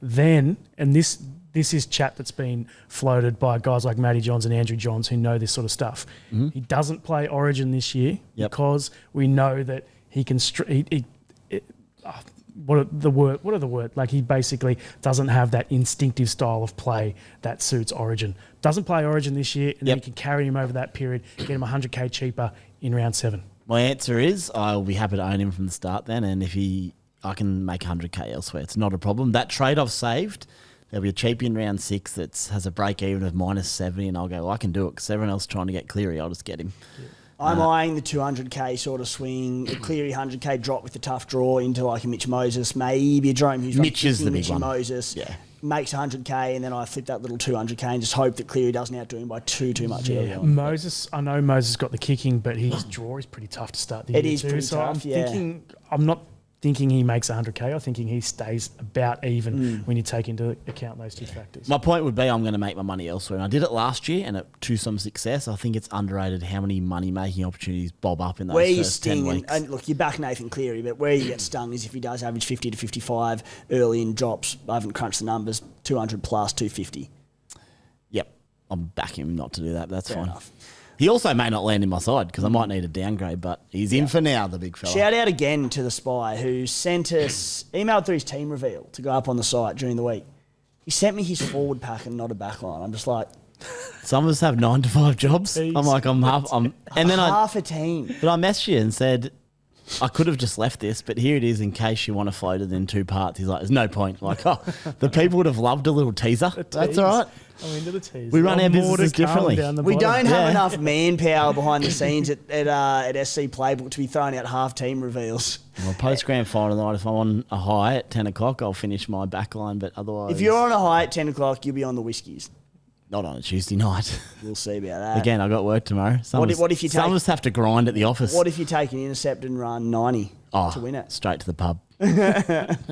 Then, and this is chat that's been floated by guys like Matty Johns and Andrew Johns who know this sort of stuff. He doesn't play Origin this year because we know that he can... What are the word? Like, he basically doesn't have that instinctive style of play that suits Origin. Doesn't play Origin this year, and then you can carry him over that period, get him 100K cheaper in round 7. My answer is I'll be happy to own him from the start then, and if I can make 100K elsewhere, it's not a problem. That trade I've saved... There'll be a cheapie in round 6 that has a break even of -70, and I'll go, well, I can do it because everyone else trying to get Cleary, I'll just get him. Yeah. I'm eyeing the 200K sort of swing, a Cleary 100K drop with the tough draw into like a Mitch Moses, maybe a Jerome Hughes. Mitch is the big one. Moses makes 100K, and then I flip that little 200K and just hope that Cleary doesn't outdo him by too much. Yeah, Moses, I know Moses got the kicking, but his draw is pretty tough to start the year. It is pretty tough, I'm not thinking he makes 100K. I'm thinking he stays about even when you take into account those 2 factors. My point would be I'm going to make my money elsewhere. And I did it last year, and to some success. I think it's underrated how many money-making opportunities bob up in those first 10 weeks. And look, you're back Nathan Cleary, but where you get stung is if he does average 50 to 55 early in drops. I haven't crunched the numbers, 200 plus, 250. Yep. I'm backing him not to do that, but that's fine. Enough. He also may not land in my side because I might need a downgrade, but he's in for now, the big fella. Shout out again to the Spy who sent us, emailed through his team reveal to go up on the site during the week. He sent me his forward pack and not a back line. I'm just like... Some of us have 9 to 5 jobs. Jeez. I'm like, and then half a team. But I messaged you and said, I could have just left this, but here it is in case you want to float it in 2 parts. He's like, there's no point. Like, the people would have loved a little teaser. That's all right. I'm into the teaser. We run our businesses differently. We don't have enough manpower behind the scenes at SC Playbook to be throwing out half team reveals. Well, post grand final night, if I'm on a high at 10 o'clock, I'll finish my back line, but otherwise... If you're on a high at 10 o'clock, you'll be on the whiskies. Not on a Tuesday night. We'll see about that. Again, I got work tomorrow. Some of us have to grind at the office. What if you take an intercept and run 90 to win it? Straight to the pub.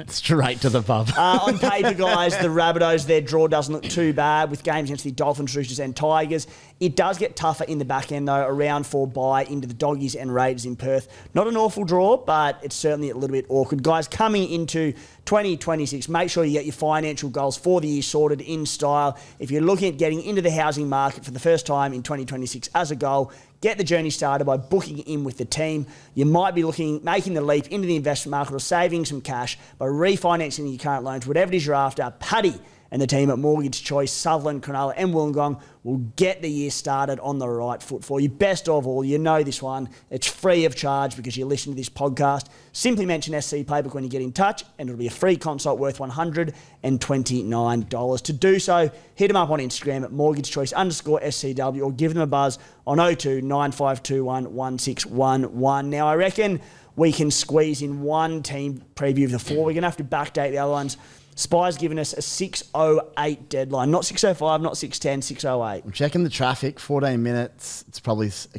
Straight to the pub. On paper, guys, the Rabbitohs, their draw doesn't look too bad with games against the Dolphins, Roosters and Tigers. It does get tougher in the back end, though. A round 4 bye into the Doggies and Raiders in Perth. Not an awful draw, but it's certainly a little bit awkward. Guys, coming into 2026, make sure you get your financial goals for the year sorted in style. If you're looking at getting into the housing market for the first time in 2026 as a goal, get the journey started by booking in with the team. You might be making the leap into the investment market or saving some cash by refinancing your current loans. Whatever it is you're after, Paddy and the team at Mortgage Choice, Sutherland, Cronulla and Wollongong will get the year started on the right foot for you. Best of all, you know this one. It's free of charge because you listen to this podcast. Simply mention SC Playbook when you get in touch and it'll be a free consult worth $129. To do so, hit them up on Instagram at mortgagechoice_SCW or give them a buzz on 02 9521 1611. Now, I reckon we can squeeze in one team preview of the 4. We're going to have to backdate the other ones. Spy's given us a 6:08 deadline. Not 6:05, not 6:10, 6:08. I'm checking the traffic, 14 minutes. It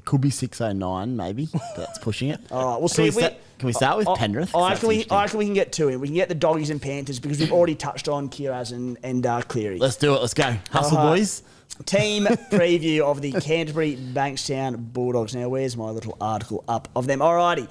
could be 6:09 maybe. That's pushing it. All right, we'll see. Can we start with Penrith? I reckon we can get 2 in. We can get the Doggies and Panthers because we've already touched on Kiraz and Cleary. Let's do it. Let's go. Hustle, boys. Team preview of the Canterbury Bankstown Bulldogs. Now, where's my little article up of them? Alrighty.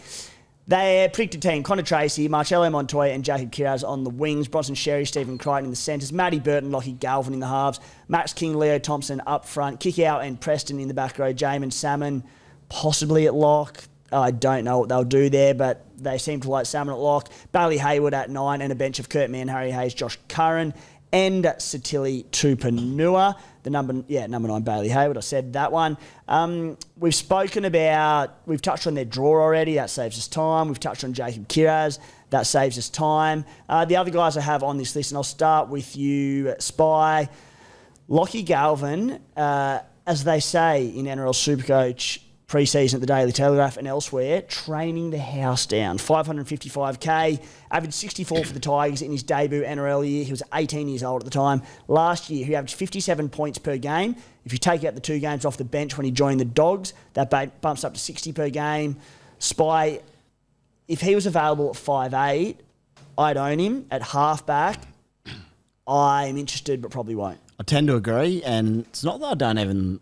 Their predicted team: Connor Tracy, Marcello Montoya and Jacob Kiraz on the wings, Bronson Sherry, Stephen Crichton in the centres, Matty Burton, Lockie Galvin in the halves, Max King, Leo Thompson up front, Kickout and Preston in the back row, Jamin Salmon possibly at lock. I don't know what they'll do there, but they seem to like Salmon at lock. Bailey Hayward at 9 and a bench of Kurt Mann, Harry Hayes, Josh Curran and Satili Tuipulotu. The number 9 Bailey Hayward. I said that one. We've touched on their draw already. That saves us time. We've touched on Jacob Kiraz. That saves us time. The other guys I have on this list, and I'll start with you, Spy. Lockie Galvin, as they say in NRL Supercoach pre-season at the Daily Telegraph and elsewhere, training the house down. 555k, averaged 64 for the Tigers in his debut NRL year. He was 18 years old at the time. Last year, he averaged 57 points per game. If you take out the 2 games off the bench when he joined the Dogs, that bumps up to 60 per game. Spy, if he was available at 5'8", I'd own him. At halfback, I'm interested but probably won't. I tend to agree, and it's not that I don't even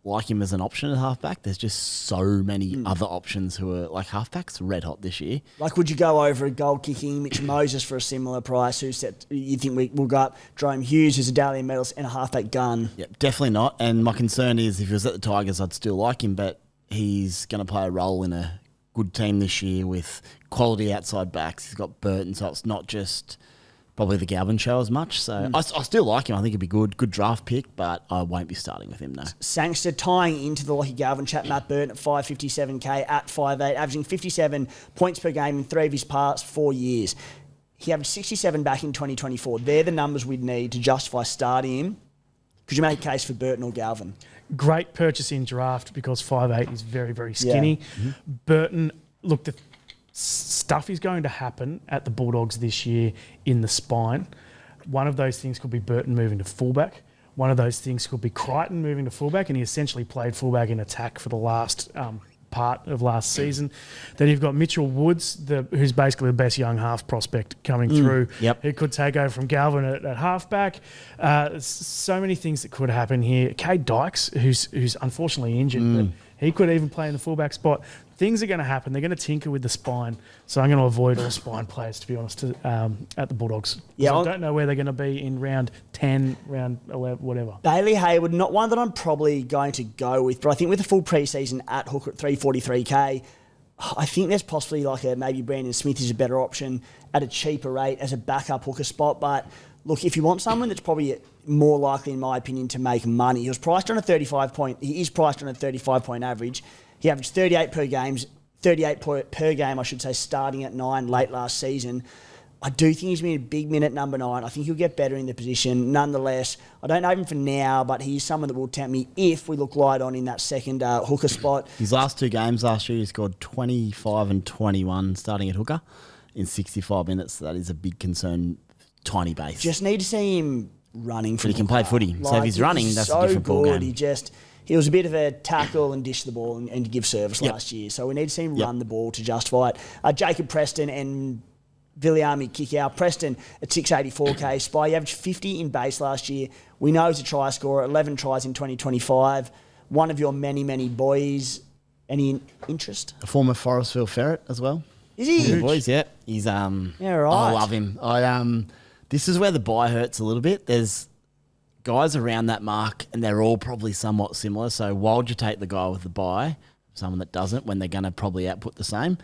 like him as an option at halfback. There's just so many other options who are like halfbacks red hot this year. Like, would you go over a goal kicking Mitch Moses for a similar price? You think we'll go up Jerome Hughes, who's a Dalian medalist, and a halfback gun? Yeah, definitely not. And my concern is if he was at the Tigers, I'd still like him, but he's going to play a role in a good team this year with quality outside backs. He's got Burton, so it's not just probably the Galvin show as much. So I still like him. I think he'd be good draft pick, but I won't be starting with him, no. Sangster tying into the Lockie Galvin chat, Matt Burton at 557k at 5'8", averaging 57 points per game in 3 of his past 4 years. He averaged 67 back in 2024. They're the numbers we'd need to justify starting him. Could you make a case for Burton or Galvin? Great purchase in draft because 5'8" is very, very skinny. Yeah. Burton, look, the stuff is going to happen at the Bulldogs this year in the spine. One of those things could be Burton moving to fullback. One of those things could be Crichton moving to fullback, and he essentially played fullback in attack for the last part of last season. Then you've got Mitchell Woods, who's basically the best young half prospect coming through. Yep. He could take over from Galvin at halfback. So many things that could happen here. Cade Dykes, who's unfortunately injured, but he could even play in the fullback spot. things are going to happen. They're going to tinker with the spine. So I'm going to avoid all spine players, to be honest, at the Bulldogs. Yeah, I don't know where they're going to be in round 10, round 11, whatever. Bailey Hayward, not one that I'm probably going to go with, but I think with the full preseason at hooker at 343k, I think there's possibly maybe Brandon Smith is a better option at a cheaper rate as a backup hooker spot. But look, if you want someone that's probably more likely, in my opinion, to make money, he is priced on a 35-point average. He averaged 38 per game, I should say, starting at 9 late last season. I do think he's been a big minute number 9. I think he'll get better in the position. Nonetheless, I don't know him for now, but he's someone that will tempt me if we look light on in that second hooker spot. His last 2 games last year, he scored 25 and 21 starting at hooker in 65 minutes. That is a big concern. Tiny base. Just need to see him running. But he can play footy. So if he's running, that's a different ball game. He was a bit of a tackle and dish the ball and give service last year. So we need to see him run the ball to justify it. Jacob Preston and Viliami kick out. Preston at 684k. Spy, he averaged 50 in base last year. We know he's a try scorer, 11 tries in 2025. One of your many, many boys. Any interest? A former Forestville Ferret as well. Is he? Yeah, boys, yeah. He's right. I love him. This is where the buy hurts a little bit. There's guys around that mark, and they're all probably somewhat similar. So why would you take the guy with the buy, someone that doesn't, when they're going to probably output the same?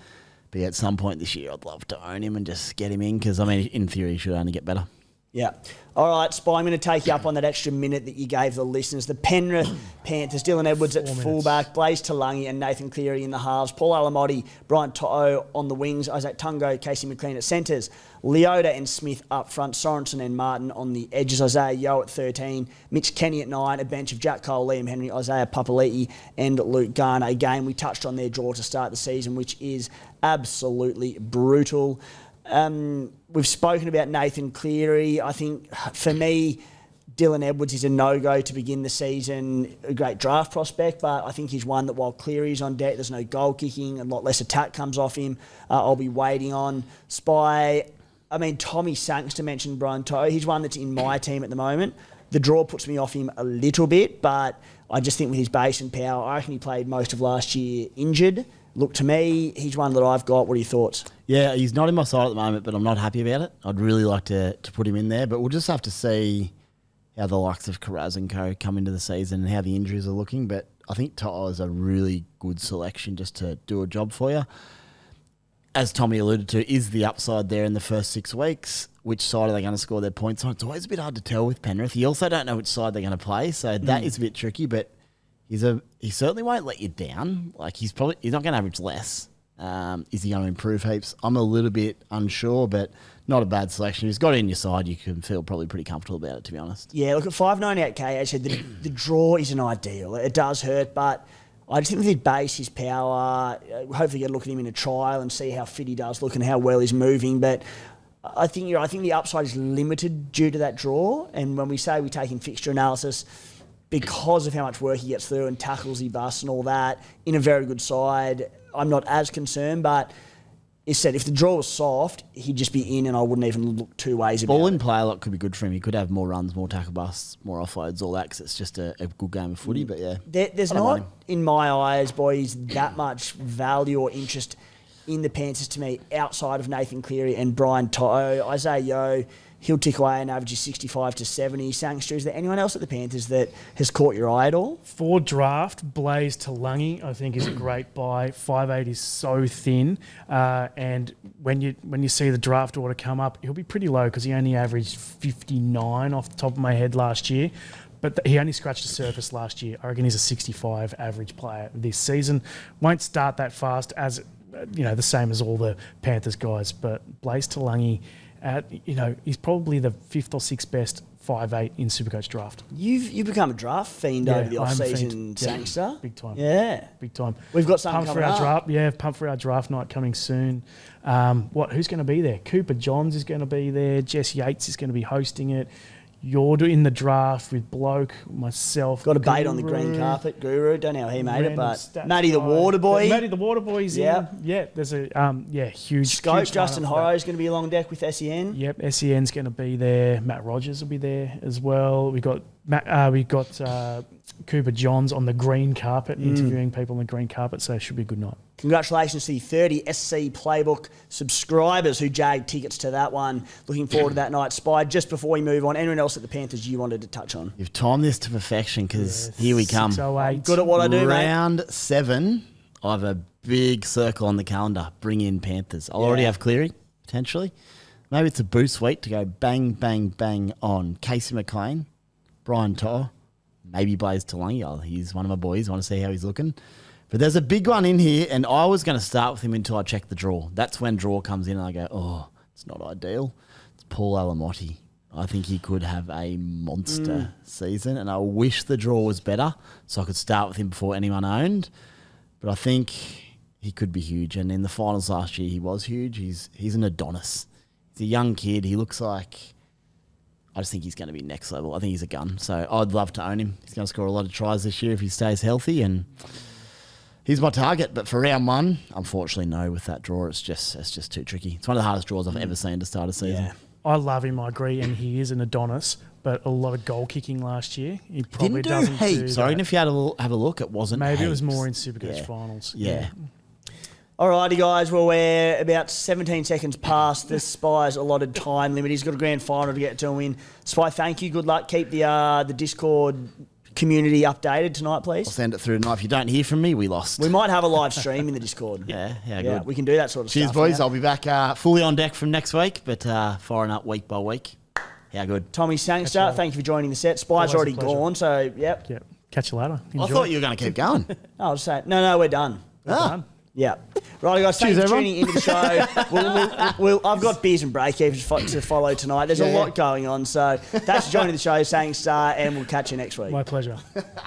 But at some point this year, I'd love to own him and just get him in because, in theory, he should only get better. Yeah. All right, Spy, I'm going to take you up on that extra minute that you gave the listeners. The Penrith Panthers, Dylan Edwards at fullback, Blaze Talangi and Nathan Cleary in the halves, Paul Alamotti, Brian To'o on the wings, Isaac Tungo, Casey McLean at centres, Leota and Smith up front, Sorensen and Martin on the edges, Isaiah Yeo at 13, Mitch Kenny at 9, a bench of Jack Cole, Liam Henry, Isaiah Papali'i and Luke Garner. Again, we touched on their draw to start the season, which is absolutely brutal. We've spoken about Nathan Cleary. I think, for me, Dylan Edwards is a no-go to begin the season. A great draft prospect, but I think he's one that while Cleary's on deck, there's no goal kicking, a lot less attack comes off him. I'll be waiting on. Spy, Tommy Sangster mentioned Brian To'o. He's one that's in my team at the moment. The draw puts me off him a little bit, but I just think with his base and power, I reckon he played most of last year injured. Look, to me, he's one that I've got. What are your thoughts? Yeah, he's not in my side at the moment, but I'm not happy about it. I'd really like to put him in there, but we'll just have to see how the likes of Karaz and co come into the season and how the injuries are looking. But I think To'o is a really good selection just to do a job for you. As Tommy alluded to, is the upside there in the first 6 weeks? Which side are they going to score their points on? It's always a bit hard to tell with Penrith. You also don't know which side they're going to play, so that is a bit tricky, but he certainly won't let you down. He's not going to average less. Is he going to improve heaps? I'm a little bit unsure, but not a bad selection. If he's got it in your side, you can feel probably pretty comfortable about it, to be honest. Yeah, look, at 598k, I said the draw isn't ideal. It does hurt, but I just think with his base, his power, hopefully get a look at him in a trial and see how fit he does look and how well he's moving. But I think the upside is limited due to that draw. And when we say we take in fixture analysis, because of how much work he gets through and tackles he busts and all that, in a very good side, I'm not as concerned, but it's said if the draw was soft, he'd just be in and I wouldn't even look two ways about it. Ball in play a lot could be good for him. He could have more runs, more tackle busts, more offloads, all that, because it's just a good game of footy, but yeah. There's not, in my eyes, boys, that much value or interest in the Panthers to me outside of Nathan Cleary and Brian To'o. Isaiah Yeo, he'll tick away and average 65 to 70. Sangster, is there anyone else at the Panthers that has caught your eye at all? For draft, Blaze Talangi, I think, is a great buy. 5'8" is so thin. And when you see the draft order come up, he'll be pretty low because he only averaged 59 off the top of my head last year. But he only scratched the surface last year. I reckon he's a 65 average player this season. Won't start that fast as, the same as all the Panthers guys. But Blaze Talangi, he's probably the 5th or 6th best 5'8" in Supercoach draft. You've become a draft fiend over the off-season, Sangster. Big time. Yeah. Big time. We've got something coming up. Pumped for our draft night coming soon. Who's going to be there? Cooper Johns is going to be there. Jess Yates is going to be hosting it. You're in the draft with Bloke, myself. Got a bait on the green carpet, Guru. Don't know how he made it, but Matty the Waterboy. Matty the Waterboy's in. Yeah, there's a huge scope. Huge Justin Horro's going to be along deck with SEN. Yep, SEN's going to be there. Matt Rogers will be there as well. We got Cooper Johns on the green carpet, interviewing people on the green carpet, so it should be a good night. Congratulations to the 30 SC Playbook subscribers who jagged tickets to that one. Looking forward to that night. Spy, just before we move on, anyone else at the Panthers you wanted to touch on? You've timed this to perfection because here we come. 608. Good at what I do, mate. Round 7, I have a big circle on the calendar. Bring in Panthers. I'll already have Cleary, potentially. Maybe it's a boost week to go bang, bang, bang on Casey McLean, Brian To'o, maybe Blaze Talangi. Oh, he's one of my boys. I want to see how he's looking. But there's a big one in here, and I was going to start with him until I check the draw. That's when draw comes in, and I go, oh, it's not ideal. It's Paul Alamotti. I think he could have a monster season, and I wish the draw was better so I could start with him before anyone owned. But I think he could be huge, and in the finals last year, he was huge. He's an Adonis. He's a young kid. He looks like... I just think he's going to be next level. I think he's a gun. So I'd love to own him. He's going to score a lot of tries this year if he stays healthy, and... he's my target, but for round 1, unfortunately, no. With that draw, it's just too tricky. It's one of the hardest draws I've ever seen to start a season. Yeah. I love him, I agree, and he is an Adonis, but a lot of goal kicking last year. He probably Didn't do doesn't heaps. do Sorry, that. and if you had a have a look, it wasn't Maybe it was heaps. more in Supercoach finals. Yeah. Alrighty, guys. Well, we're about 17 seconds past the Spy's allotted time limit. He's got a grand final to get to win. Spy, thank you. Good luck. Keep the Discord community updated tonight, please. I'll send it through tonight. If you don't hear from me, we lost. We might have a live stream in the Discord. Yeah, Yeah, good. we can do that sort of Cheers, stuff. boys. now. I'll be back fully on deck from next week, but firing up week by week. How good. Tommy Sangster, thank you for joining the set. Spy's Always a already pleasure. gone, so yep. Yeah. Catch you later. Enjoy. I thought you were going to keep going. I'll just say, no, we're done. Done. Yeah. Right, guys, thanks Cheers, for everyone. tuning into the show. I've got beers and break-evens to follow tonight. There's a lot going on, so thanks for joining the show, Sangster, and we'll catch you next week. My pleasure.